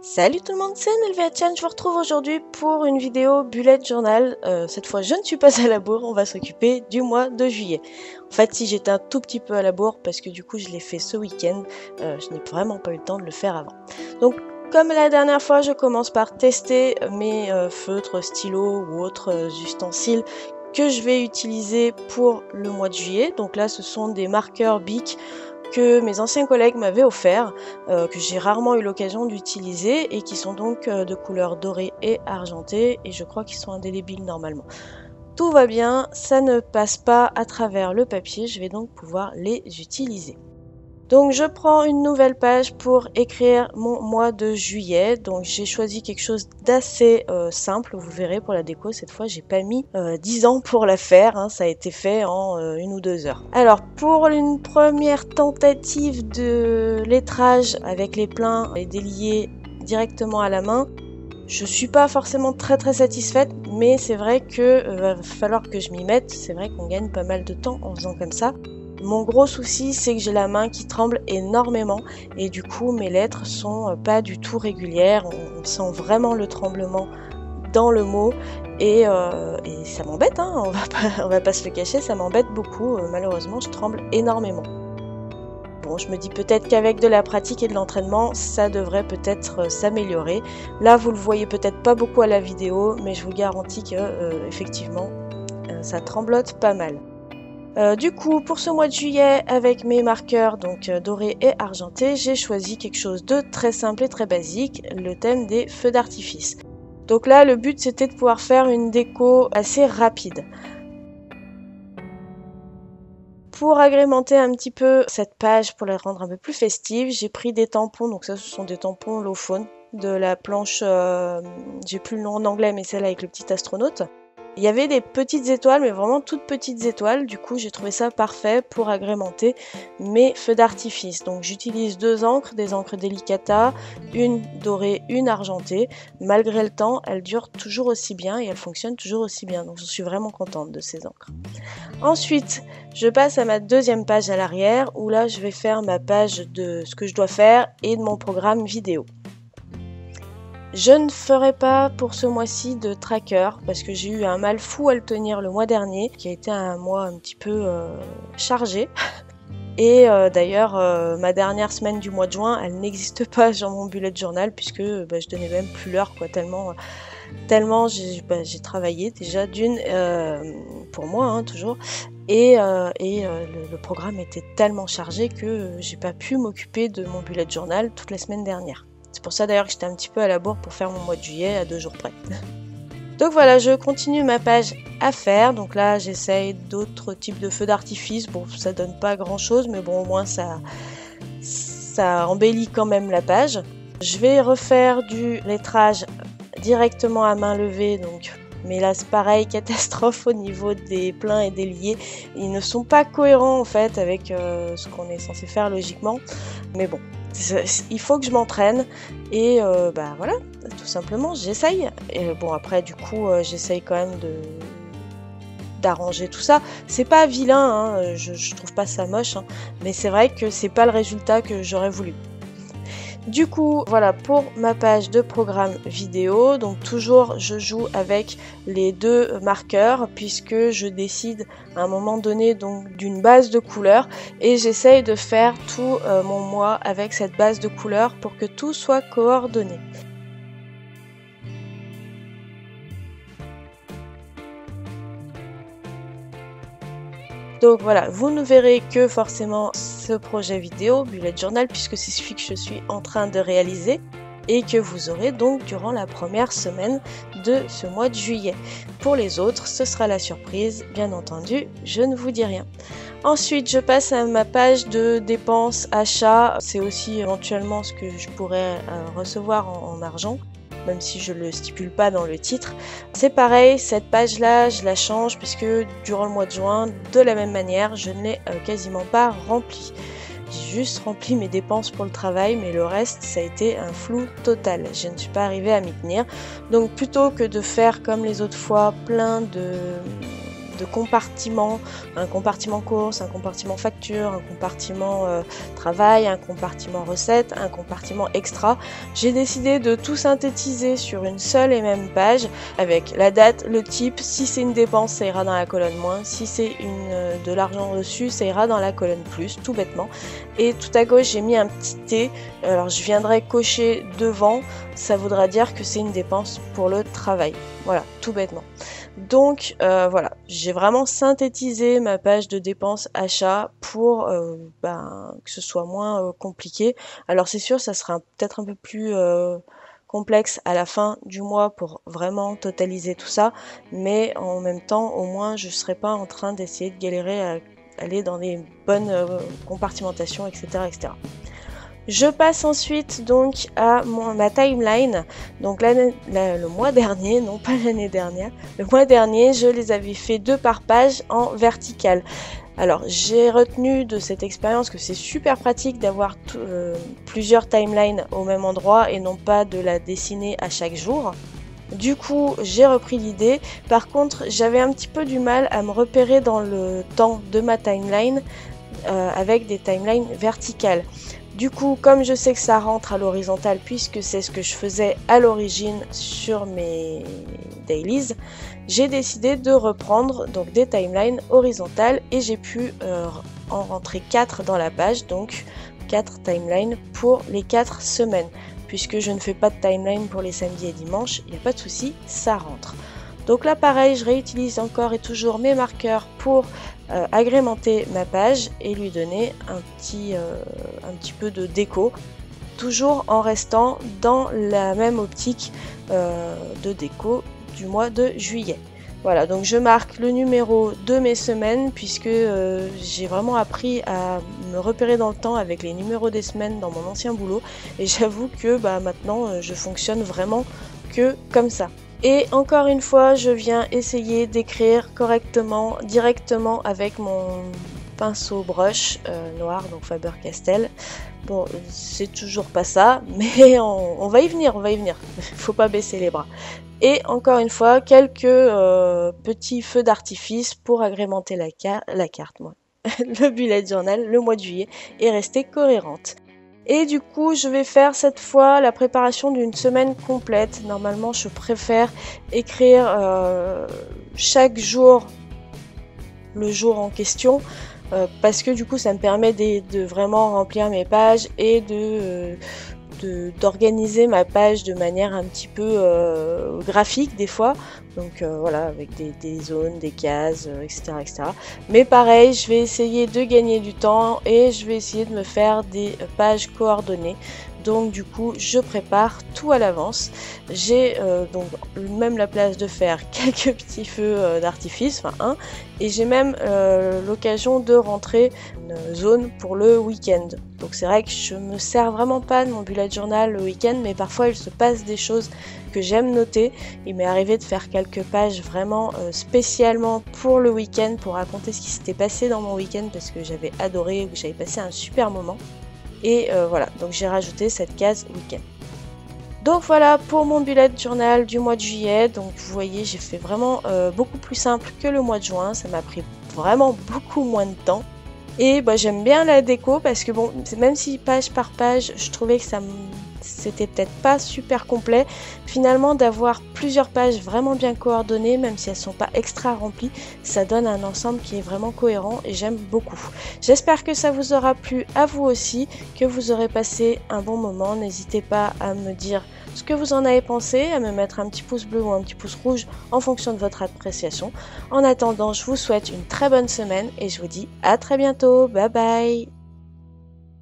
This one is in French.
Salut tout le monde, c'est NLVHN, je vous retrouve aujourd'hui pour une vidéo bullet journal. Cette fois je ne suis pas à la bourre, on va s'occuper du mois de juillet. En fait si j'étais un tout petit peu à la bourre parce que du coup je l'ai fait ce week-end, je n'ai vraiment pas eu le temps de le faire avant. Donc comme la dernière fois, je commence par tester mes feutres, stylos ou autres ustensiles que je vais utiliser pour le mois de juillet. Donc là ce sont des marqueurs Bic que mes anciens collègues m'avaient offert, que j'ai rarement eu l'occasion d'utiliser et qui sont donc de couleur dorée et argentée et je crois qu'ils sont indélébiles normalement. Tout va bien, ça ne passe pas à travers le papier, je vais donc pouvoir les utiliser. Donc je prends une nouvelle page pour écrire mon mois de juillet. Donc j'ai choisi quelque chose d'assez simple, vous verrez pour la déco. Cette fois j'ai pas mis 10 ans pour la faire, hein. Ça a été fait en 1 ou 2 heures. Alors pour une première tentative de lettrage avec les pleins et déliés directement à la main, je suis pas forcément très satisfaite, mais c'est vrai que va falloir que je m'y mette. C'est vrai qu'on gagne pas mal de temps en faisant comme ça. Mon gros souci, c'est que j'ai la main qui tremble énormément et du coup mes lettres sont pas du tout régulières. On sent vraiment le tremblement dans le mot et ça m'embête, hein, on va pas se le cacher, ça m'embête beaucoup. Malheureusement, je tremble énormément. Bon, je me dis peut-être qu'avec de la pratique et de l'entraînement, ça devrait peut-être s'améliorer. Là, vous le voyez peut-être pas beaucoup à la vidéo, mais je vous garantis que effectivement, ça tremblote pas mal. Du coup, pour ce mois de juillet, avec mes marqueurs donc dorés et argentés, j'ai choisi quelque chose de très simple et très basique, le thème des feux d'artifice. Donc là, le but c'était de pouvoir faire une déco assez rapide. Pour agrémenter un petit peu cette page, pour la rendre un peu plus festive, j'ai pris des tampons, donc ça ce sont des tampons low faune, de la planche, j'ai plus le nom en anglais, mais celle avec le petit astronaute. Il y avait des petites étoiles, mais vraiment toutes petites étoiles, du coup j'ai trouvé ça parfait pour agrémenter mes feux d'artifice. Donc j'utilise 2 encres, des encres Delicata, une dorée, une argentée. Malgré le temps, elles durent toujours aussi bien et elles fonctionnent toujours aussi bien, donc je suis vraiment contente de ces encres. Ensuite, je passe à ma deuxième page à l'arrière, où là je vais faire ma page de ce que je dois faire et de mon programme vidéo. Je ne ferai pas pour ce mois-ci de tracker parce que j'ai eu un mal fou à le tenir le mois dernier, qui a été un mois un petit peu chargé. Et d'ailleurs, ma dernière semaine du mois de juin, elle n'existe pas sur mon bullet journal puisque je donnais même plus l'heure, quoi, tellement j'ai travaillé déjà d'une pour moi, hein, toujours. Et le programme était tellement chargé que j'ai pas pu m'occuper de mon bullet journal toute la semaine dernière. C'est pour ça d'ailleurs que j'étais un petit peu à la bourre pour faire mon mois de juillet à 2 jours près. Donc voilà, je continue ma page à faire. Donc là, j'essaye d'autres types de feux d'artifice. Bon, ça donne pas grand chose, mais bon, au moins ça embellit quand même la page. Je vais refaire du lettrage directement à main levée, donc. Mais là c'est pareil, catastrophe au niveau des pleins et des liés. Ils ne sont pas cohérents en fait avec ce qu'on est censé faire logiquement. Mais bon, il faut que je m'entraîne et voilà, tout simplement j'essaye. Et bon après du coup j'essaye quand même d'arranger tout ça. C'est pas vilain, hein, je trouve pas ça moche, hein, mais c'est vrai que c'est pas le résultat que j'aurais voulu. Du coup, voilà pour ma page de programme vidéo. Donc toujours, je joue avec les 2 marqueurs puisque je décide à un moment donné donc d'une base de couleurs et j'essaye de faire tout mon mois avec cette base de couleurs pour que tout soit coordonné. Donc voilà, vous ne verrez que forcément ce projet vidéo, bullet journal, puisque c'est celui que je suis en train de réaliser et que vous aurez donc durant la première semaine de ce mois de juillet. Pour les autres, ce sera la surprise, bien entendu, je ne vous dis rien. Ensuite, je passe à ma page de dépenses, achats. C'est aussi éventuellement ce que je pourrais recevoir en argent, même si je ne le stipule pas dans le titre. C'est pareil, cette page-là, je la change puisque durant le mois de juin, de la même manière, je ne l'ai quasiment pas remplie. J'ai juste rempli mes dépenses pour le travail, mais le reste, ça a été un flou total. Je ne suis pas arrivée à m'y tenir. Donc plutôt que de faire comme les autres fois plein de de compartiments, un compartiment courses, un compartiment facture, un compartiment travail, un compartiment recettes, un compartiment extra. J'ai décidé de tout synthétiser sur une seule et même page avec la date, le type, si c'est une dépense ça ira dans la colonne moins, si c'est de l'argent reçu ça ira dans la colonne plus, tout bêtement. Et tout à gauche j'ai mis un petit T, alors je viendrai cocher devant, ça voudra dire que c'est une dépense pour le travail, voilà, tout bêtement. Donc voilà, j'ai vraiment synthétisé ma page de dépenses achats pour que ce soit moins compliqué. Alors c'est sûr, ça sera peut-être un peu plus complexe à la fin du mois pour vraiment totaliser tout ça, mais en même temps, au moins, je ne serai pas en train d'essayer de galérer à aller dans des bonnes compartimentations, etc., etc. Je passe ensuite donc à ma timeline. Donc le mois dernier, non pas l'année dernière, le mois dernier, je les avais fait 2 par page en vertical. Alors j'ai retenu de cette expérience que c'est super pratique d'avoir plusieurs timelines au même endroit et non pas de la dessiner à chaque jour. Du coup j'ai repris l'idée. Par contre j'avais un petit peu du mal à me repérer dans le temps de ma timeline avec des timelines verticales. Du coup, comme je sais que ça rentre à l'horizontale, puisque c'est ce que je faisais à l'origine sur mes dailies, j'ai décidé de reprendre donc des timelines horizontales et j'ai pu en rentrer 4 dans la page, donc 4 timelines pour les 4 semaines. Puisque je ne fais pas de timeline pour les samedis et dimanches, il n'y a pas de souci, ça rentre. Donc là pareil, je réutilise encore et toujours mes marqueurs pour agrémenter ma page et lui donner un petit peu de déco, toujours en restant dans la même optique de déco du mois de juillet. Voilà, donc je marque le numéro de mes semaines puisque j'ai vraiment appris à me repérer dans le temps avec les numéros des semaines dans mon ancien boulot et j'avoue que maintenant je fonctionne vraiment que comme ça. Et encore une fois, je viens essayer d'écrire correctement, directement avec mon pinceau brush noir, donc Faber-Castell. Bon, c'est toujours pas ça, mais on va y venir, on va y venir. Faut pas baisser les bras. Et encore une fois, quelques petits feux d'artifice pour agrémenter la carte, moi. Le bullet journal, le mois de juillet, et rester cohérente. Et du coup, je vais faire cette fois la préparation d'une semaine complète. Normalement, je préfère écrire chaque jour le jour en question parce que du coup, ça me permet de vraiment remplir mes pages et d'organiser ma page de manière un petit peu graphique des fois. Donc voilà, avec des zones, des cases, etc., etc. Mais pareil, je vais essayer de gagner du temps et je vais essayer de me faire des pages coordonnées. Donc du coup, je prépare tout à l'avance. J'ai donc même la place de faire quelques petits feux d'artifice, enfin un, et j'ai même l'occasion de rentrer une zone pour le week-end. Donc c'est vrai que je me sers vraiment pas de mon bullet journal le week-end, mais parfois il se passe des choses que j'aime noter. Il m'est arrivé de faire quelques pages vraiment spécialement pour le week-end, pour raconter ce qui s'était passé dans mon week-end parce que j'avais adoré, que j'avais passé un super moment. Et voilà, donc j'ai rajouté cette case week-end. Donc voilà pour mon bullet journal du mois de juillet. Donc vous voyez, j'ai fait vraiment beaucoup plus simple que le mois de juin. Ça m'a pris vraiment beaucoup moins de temps. Et j'aime bien la déco parce que bon, même si page par page, je trouvais que c'était peut-être pas super complet. Finalement, d'avoir plusieurs pages vraiment bien coordonnées, même si elles sont pas extra remplies, ça donne un ensemble qui est vraiment cohérent et j'aime beaucoup. J'espère que ça vous aura plu à vous aussi, que vous aurez passé un bon moment. N'hésitez pas à me dire ce que vous en avez pensé, à me mettre un petit pouce bleu ou un petit pouce rouge en fonction de votre appréciation. En attendant, je vous souhaite une très bonne semaine et je vous dis à très bientôt. Bye bye!